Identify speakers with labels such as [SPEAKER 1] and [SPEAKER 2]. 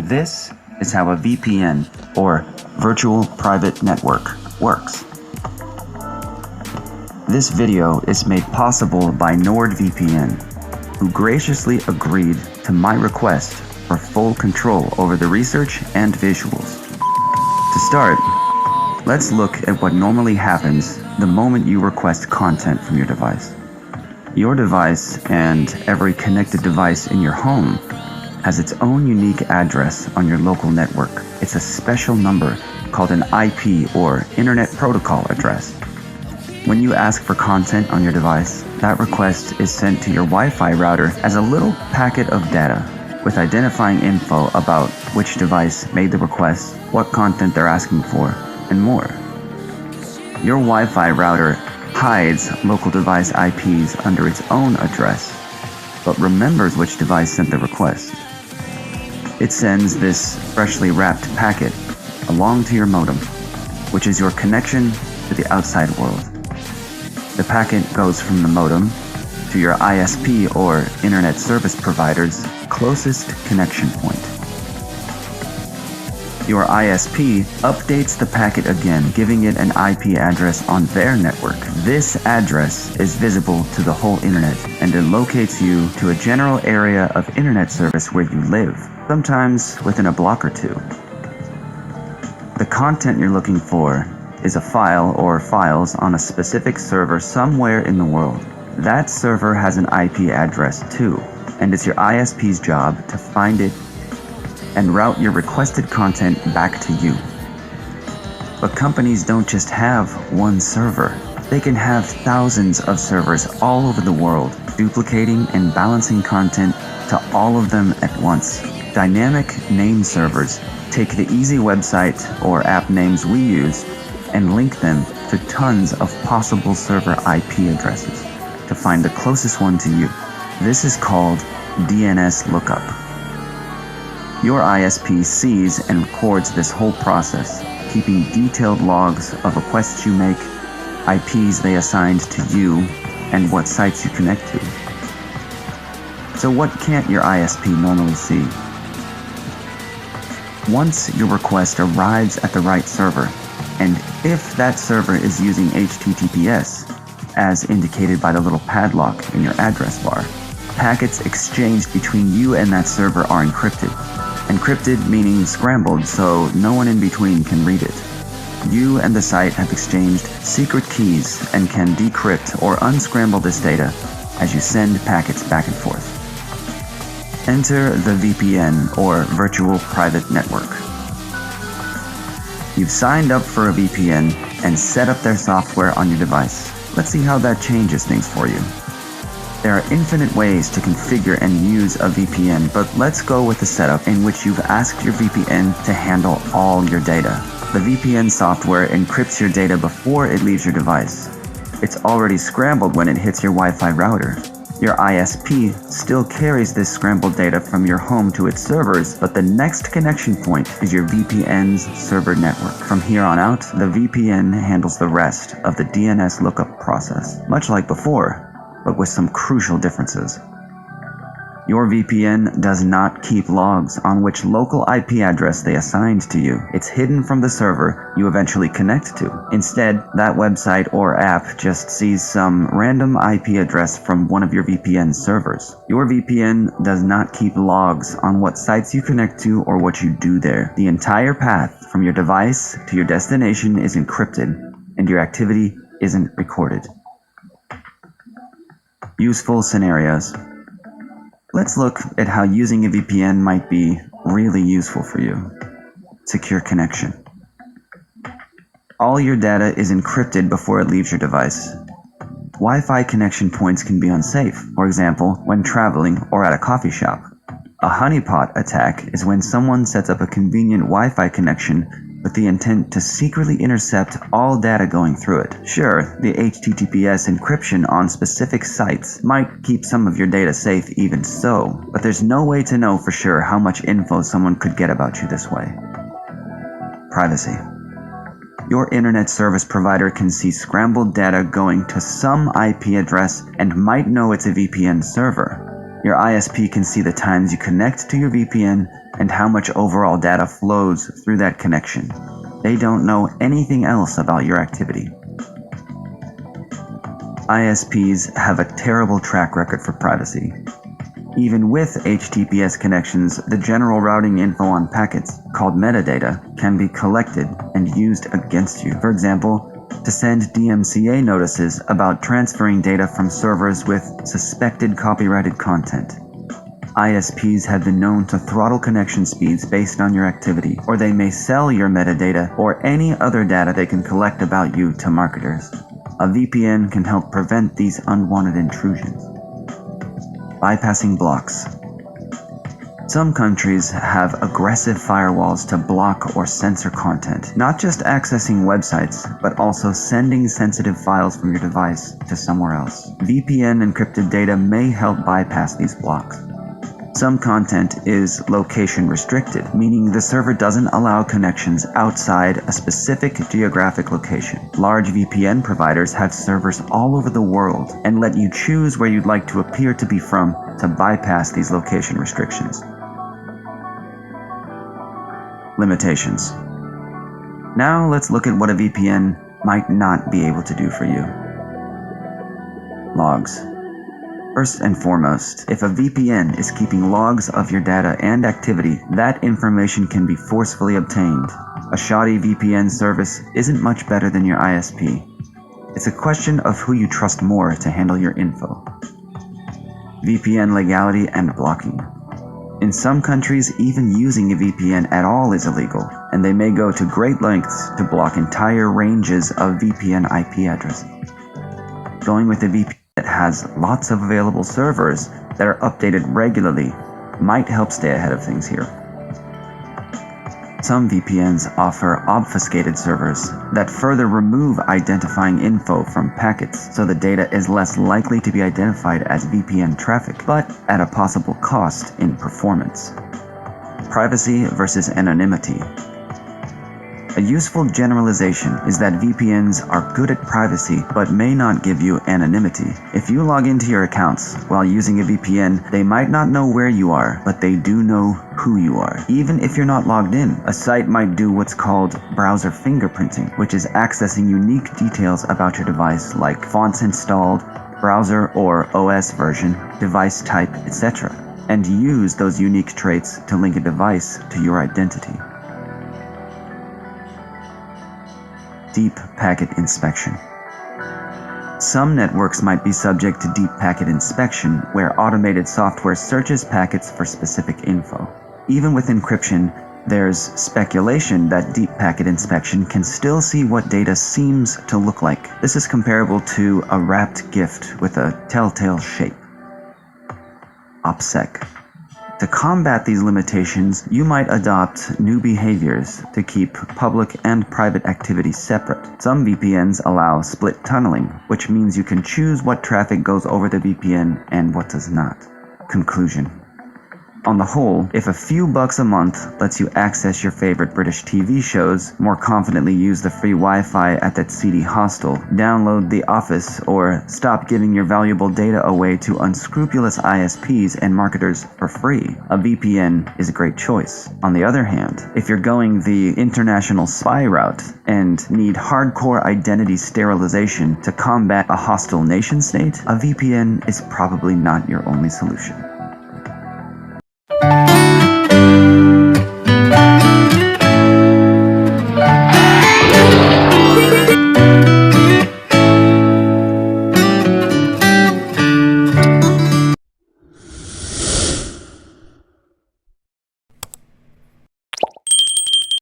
[SPEAKER 1] This is how a VPN, or Virtual Private Network, works. This video is made possible by NordVPN, who graciously agreed to my request for full control over the research and visuals. To start, let's look at what normally happens the moment you request content from your device. Your device, and every connected device in your home, has its own unique address on your local network. It's a special number called an IP, or Internet Protocol address. When you ask for content on your device, that request is sent to your Wi-Fi router as a little packet of data with identifying info about which device made the request, what content they're asking for, and more. Your Wi-Fi router hides local device IPs under its own address, but remembers which device sent the request. It sends this freshly wrapped packet along to your modem, which is your connection to the outside world. The packet goes from the modem to your ISP, or Internet Service Provider's closest connection point. Your ISP updates the packet again, giving it an IP address on their network. This address is visible to the whole internet, and it locates you to a general area of internet service where you live, sometimes within a block or two. The content you're looking for is a file or files on a specific server somewhere in the world. That server has an IP address too, and it's your ISP's job to find it and route your requested content back to you. But companies don't just have one server. They can have thousands of servers all over the world, duplicating and balancing content to all of them at once. Dynamic name servers take the easy website or app names we use and link them to tons of possible server IP addresses to find the closest one to you. This is called DNS lookup. Your ISP sees and records this whole process, keeping detailed logs of requests you make, IPs they assigned to you, and what sites you connect to. So what can't your ISP normally see? Once your request arrives at the right server, and if that server is using HTTPS, as indicated by the little padlock in your address bar, packets exchanged between you and that server are encrypted. Encrypted meaning scrambled, so no one in between can read it. You and the site have exchanged secret keys and can decrypt or unscramble this data as you send packets back and forth. Enter the VPN, or Virtual Private Network. You've signed up for a VPN and set up their software on your device. Let's see how that changes things for you. There are infinite ways to configure and use a VPN, but let's go with the setup in which you've asked your VPN to handle all your data. The VPN software encrypts your data before it leaves your device. It's already scrambled when it hits your Wi-Fi router. Your ISP still carries this scrambled data from your home to its servers, but the next connection point is your VPN's server network. From here on out, the VPN handles the rest of the DNS lookup process, much like before, but with some crucial differences. Your VPN does not keep logs on which local IP address they assigned to you. It's hidden from the server you eventually connect to. Instead, that website or app just sees some random IP address from one of your VPN servers. Your VPN does not keep logs on what sites you connect to or what you do there. The entire path from your device to your destination is encrypted, and your activity isn't recorded. Useful scenarios. Let's look at how using a VPN might be really useful for you. Secure connection. All your data is encrypted before it leaves your device. Wi-Fi connection points can be unsafe, for example, when traveling or at a coffee shop. A honeypot attack is when someone sets up a convenient Wi-Fi connection with the intent to secretly intercept all data going through it. Sure, the HTTPS encryption on specific sites might keep some of your data safe even so, but there's no way to know for sure how much info someone could get about you this way. Privacy. Your internet service provider can see scrambled data going to some IP address and might know it's a VPN server. Your ISP can see the times you connect to your VPN and how much overall data flows through that connection. They don't know anything else about your activity. ISPs have a terrible track record for privacy. Even with HTTPS connections, the general routing info on packets, called metadata, can be collected and used against you. For example, to send DMCA notices about transferring data from servers with suspected copyrighted content. ISPs have been known to throttle connection speeds based on your activity, or they may sell your metadata or any other data they can collect about you to marketers. A VPN can help prevent these unwanted intrusions. Bypassing blocks. Some countries have aggressive firewalls to block or censor content, not just accessing websites, but also sending sensitive files from your device to somewhere else. VPN encrypted data may help bypass these blocks. Some content is location restricted, meaning the server doesn't allow connections outside a specific geographic location. Large VPN providers have servers all over the world and let you choose where you'd like to appear to be from to bypass these location restrictions. Limitations. Now let's look at what a VPN might not be able to do for you. Logs. First and foremost, if a VPN is keeping logs of your data and activity, that information can be forcefully obtained. A shoddy VPN service isn't much better than your ISP. It's a question of who you trust more to handle your info. VPN legality and blocking. In some countries, even using a VPN at all is illegal, and they may go to great lengths to block entire ranges of VPN IP addresses. Going with a VPN that has lots of available servers that are updated regularly might help stay ahead of things here. Some VPNs offer obfuscated servers that further remove identifying info from packets, so the data is less likely to be identified as VPN traffic, but at a possible cost in performance. Privacy versus anonymity. A useful generalization is that VPNs are good at privacy but may not give you anonymity. If you log into your accounts while using a VPN, they might not know where you are, but they do know who you are. Even if you're not logged in, a site might do what's called browser fingerprinting, which is accessing unique details about your device like fonts installed, browser or OS version, device type, etc., and use those unique traits to link a device to your identity. Deep packet inspection. Some networks might be subject to deep packet inspection, where automated software searches packets for specific info. Even with encryption, there's speculation that deep packet inspection can still see what data seems to look like. This is comparable to a wrapped gift with a telltale shape. OPSEC. To combat these limitations, you might adopt new behaviors to keep public and private activities separate. Some VPNs allow split tunneling, which means you can choose what traffic goes over the VPN and what does not. Conclusion. On the whole, if a few bucks a month lets you access your favorite British TV shows, more confidently use the free Wi-Fi at that seedy hostel, download The Office, or stop giving your valuable data away to unscrupulous ISPs and marketers for free, a VPN is a great choice. On the other hand, if you're going the international spy route and need hardcore identity sterilization to combat a hostile nation state, a VPN is probably not your only solution.